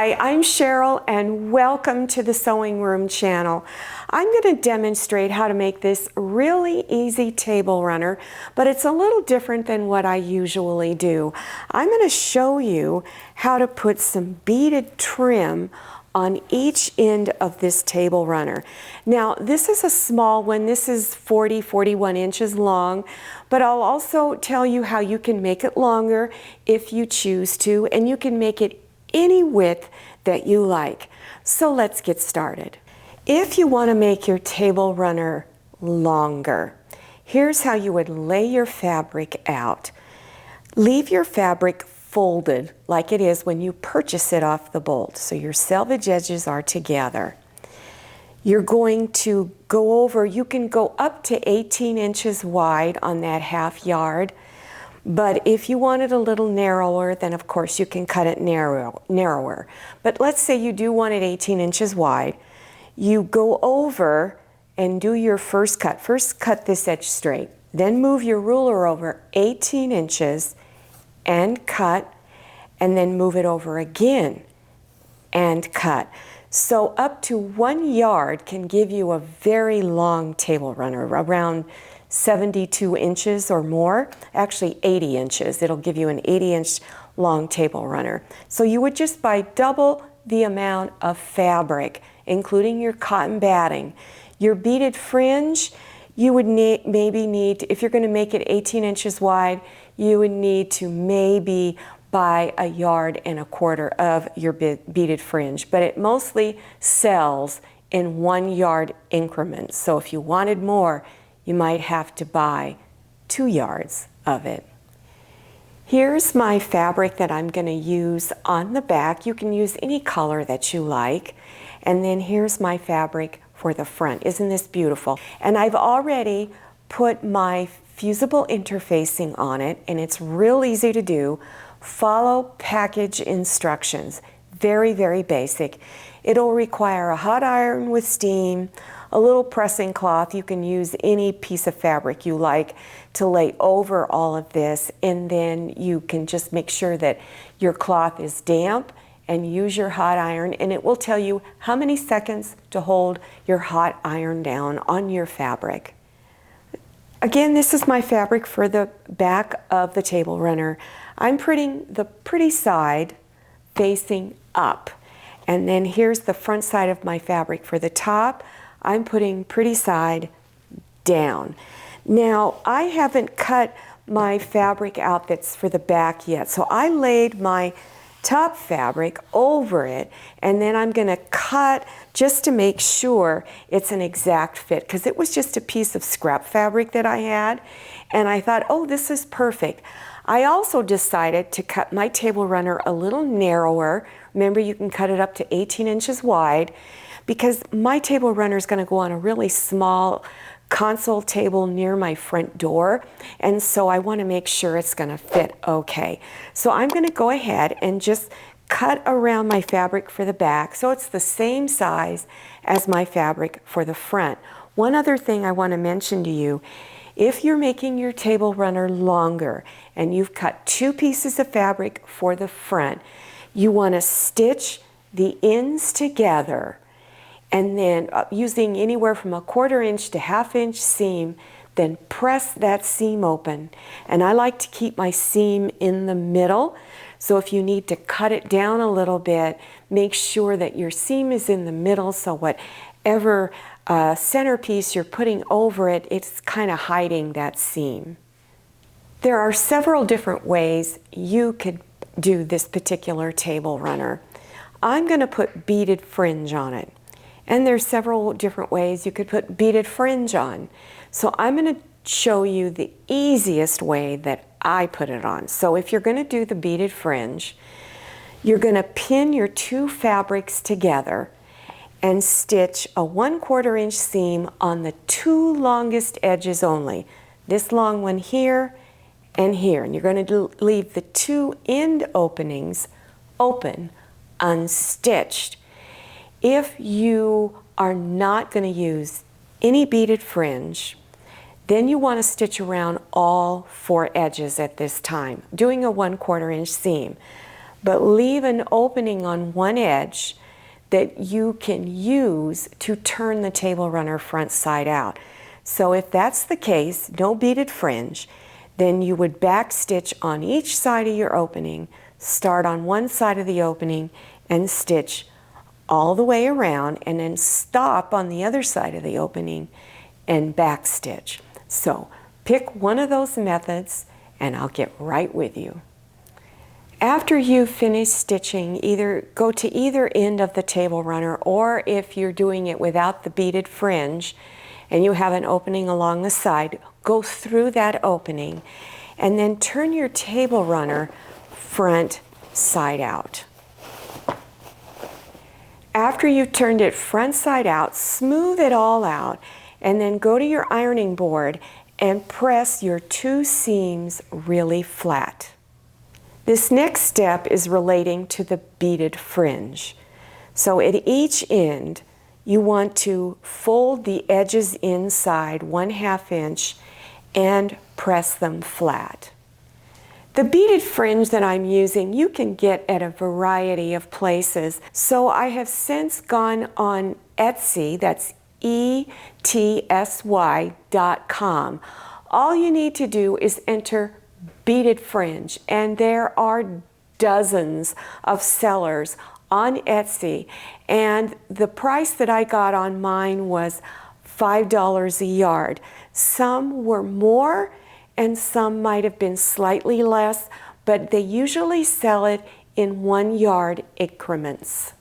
Hi, I'm Cheryl and welcome to the Sewing Room channel. I'm going to demonstrate how to make this really easy table runner, but it's a little different than what I usually do. I'm going to show you how to put some beaded trim on each end of this table runner. Now, this is a small one. This is 41 inches long, but I'll also tell you how you can make it longer if you choose to, and you can make it any width that you like. So let's get started. If you want to make your table runner longer, here's how you would lay your fabric out. Leave your fabric folded like it is when you purchase it off the bolt, so your selvage edges are together. You're going to go over, you can go up to 18 inches wide on that half yard, but if you want it a little narrower, then of course you can cut it narrower. But let's say you do want it 18 inches wide. You go over and do your first cut. First cut this edge straight, then move your ruler over 18 inches and cut, and then move it over again and cut. So up to 1 yard can give you a very long table runner, around 72 inches or more, actually 80 inches. It'll give you an 80-inch long table runner. So you would just buy double the amount of fabric, including your cotton batting. Your beaded fringe, you would maybe need, if you're going to make it 18 inches wide, you would need to maybe buy 1.25 yards of your beaded fringe, but it mostly sells in 1 yard increments. So if you wanted more, you might have to buy 2 yards of it. Here's my fabric that I'm going to use on the back. You can use any color that you like. And then here's my fabric for the front. Isn't this beautiful? And I've already put my fusible interfacing on it, and it's real easy to do. Follow package instructions. Very, very basic. It'll require a hot iron with steam, a little pressing cloth. You can use any piece of fabric you like to lay over all of this, and then you can just make sure that your cloth is damp and use your hot iron, and it will tell you how many seconds to hold your hot iron down on your fabric. Again, this is my fabric for the back of the table runner. I'm putting the pretty side facing up, and then here's the front side of my fabric for the top. I'm putting pretty side down. Now, I haven't cut my fabric out that's for the back yet, so I laid my top fabric over it, and then I'm going to cut just to make sure it's an exact fit, because it was just a piece of scrap fabric that I had, and I thought, oh, this is perfect. I also decided to cut my table runner a little narrower. Remember, you can cut it up to 18 inches wide, because my table runner is going to go on a really small console table near my front door, and so I want to make sure it's going to fit okay. So I'm going to go ahead and just cut around my fabric for the back so it's the same size as my fabric for the front. One other thing I want to mention to you, if you're making your table runner longer and you've cut 2 pieces of fabric for the front, you want to stitch the ends together, and then using anywhere from 1/4 inch to 1/2 inch seam, then press that seam open. And I like to keep my seam in the middle, so if you need to cut it down a little bit, make sure that your seam is in the middle, so whatever centerpiece you're putting over it, it's kind of hiding that seam. There are several different ways you could do this particular table runner. I'm going to put beaded fringe on it. And there's several different ways you could put beaded fringe on. So I'm going to show you the easiest way that I put it on. So if you're going to do the beaded fringe, you're going to pin your 2 fabrics together and stitch a 1/4 inch seam on the 2 longest edges only. This long one here and here. And you're going to leave the 2 end openings open, unstitched. If you are not going to use any beaded fringe, then you want to stitch around all 4 edges at this time, doing a 1/4 inch seam. but leave an opening on one edge that you can use to turn the table runner front side out. So if that's the case, no beaded fringe, then you would back stitch on each side of your opening, start on one side of the opening and stitch all the way around, and then stop on the other side of the opening and back stitch. So pick one of those methods and I'll get right with you. After you finish stitching, either go to either end of the table runner, or if you're doing it without the beaded fringe and you have an opening along the side, go through that opening and then turn your table runner front side out. After you've turned it front side out, smooth it all out and then go to your ironing board and press your two seams really flat. This next step is relating to the beaded fringe. So at each end, you want to fold the edges inside 1/2 inch and press them flat. The beaded fringe that I'm using, you can get at a variety of places. So I have since gone on Etsy, that's etsy.com. All you need to do is enter beaded fringe, and there are dozens of sellers on Etsy, and the price that I got on mine was $5 a yard. Some were more and some might have been slightly less, but they usually sell it in 1 yard increments.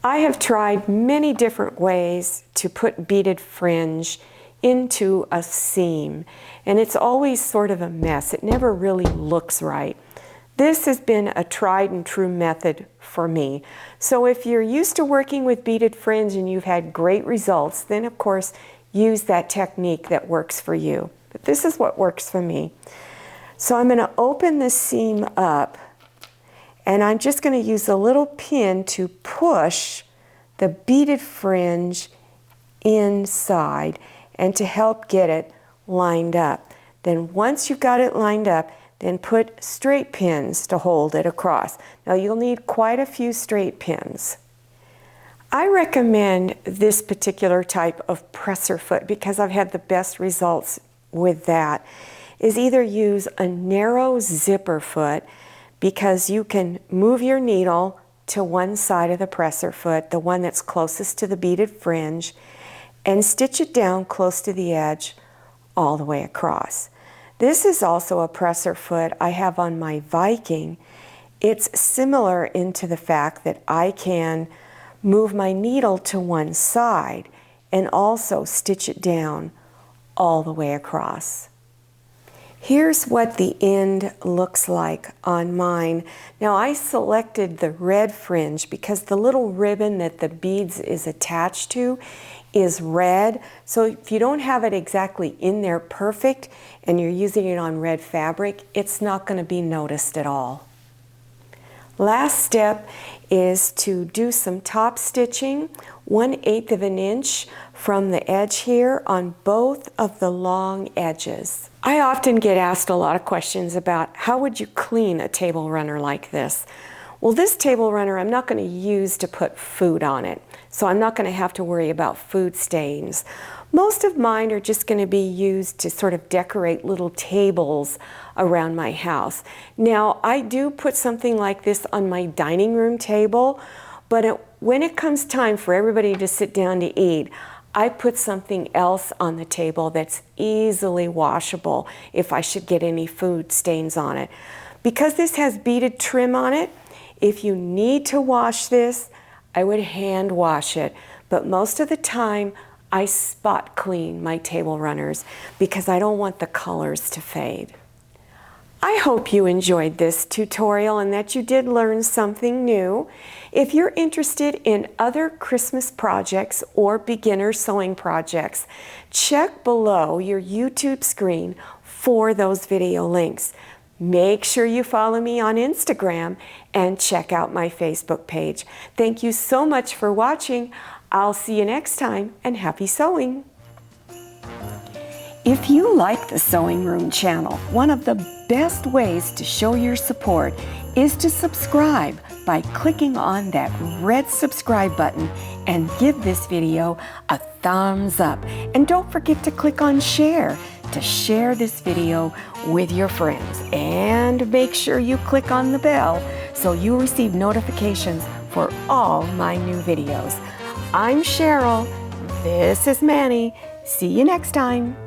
I have tried many different ways to put beaded fringe into a seam, and it's always sort of a mess. It never really looks right. This has been a tried and true method for me. So if you're used to working with beaded fringe and you've had great results, then of course use that technique that works for you. But this is what works for me. So I'm going to open the seam up, and I'm just going to use a little pin to push the beaded fringe inside and to help get it lined up. Then once you've got it lined up, then put straight pins to hold it across. Now you'll need quite a few straight pins. I recommend this particular type of presser foot because I've had the best results with that, is either use a narrow zipper foot because you can move your needle to one side of the presser foot, the one that's closest to the beaded fringe, and stitch it down close to the edge all the way across. This is also a presser foot I have on my Viking. It's similar into the fact that I can move my needle to one side and also stitch it down all the way across. Here's what the end looks like on mine. Now I selected the red fringe because the little ribbon that the beads is attached to is red. So if you don't have it exactly in there perfect and you're using it on red fabric, it's not going to be noticed at all. Last step is to do some top stitching, 1/8 of an inch from the edge here on both of the long edges. I often get asked a lot of questions about how would you clean a table runner like this? Well, this table runner I'm not going to use to put food on it, so I'm not going to have to worry about food stains. Most of mine are just going to be used to sort of decorate little tables around my house. Now, I do put something like this on my dining room table, but when it comes time for everybody to sit down to eat, I put something else on the table that's easily washable if I should get any food stains on it. Because this has beaded trim on it, if you need to wash this, I would hand wash it. But most of the time, I spot clean my table runners because I don't want the colors to fade. I hope you enjoyed this tutorial and that you did learn something new. If you're interested in other Christmas projects or beginner sewing projects, check below your YouTube screen for those video links. Make sure you follow me on Instagram and check out my Facebook page. Thank you so much for watching. I'll see you next time, and happy sewing! If you like the Sewing Room channel, one of the best ways to show your support is to subscribe by clicking on that red subscribe button and give this video a thumbs up. And don't forget to click on share to share this video with your friends. And make sure you click on the bell so you receive notifications for all my new videos. I'm Cheryl. This is Manny. See you next time.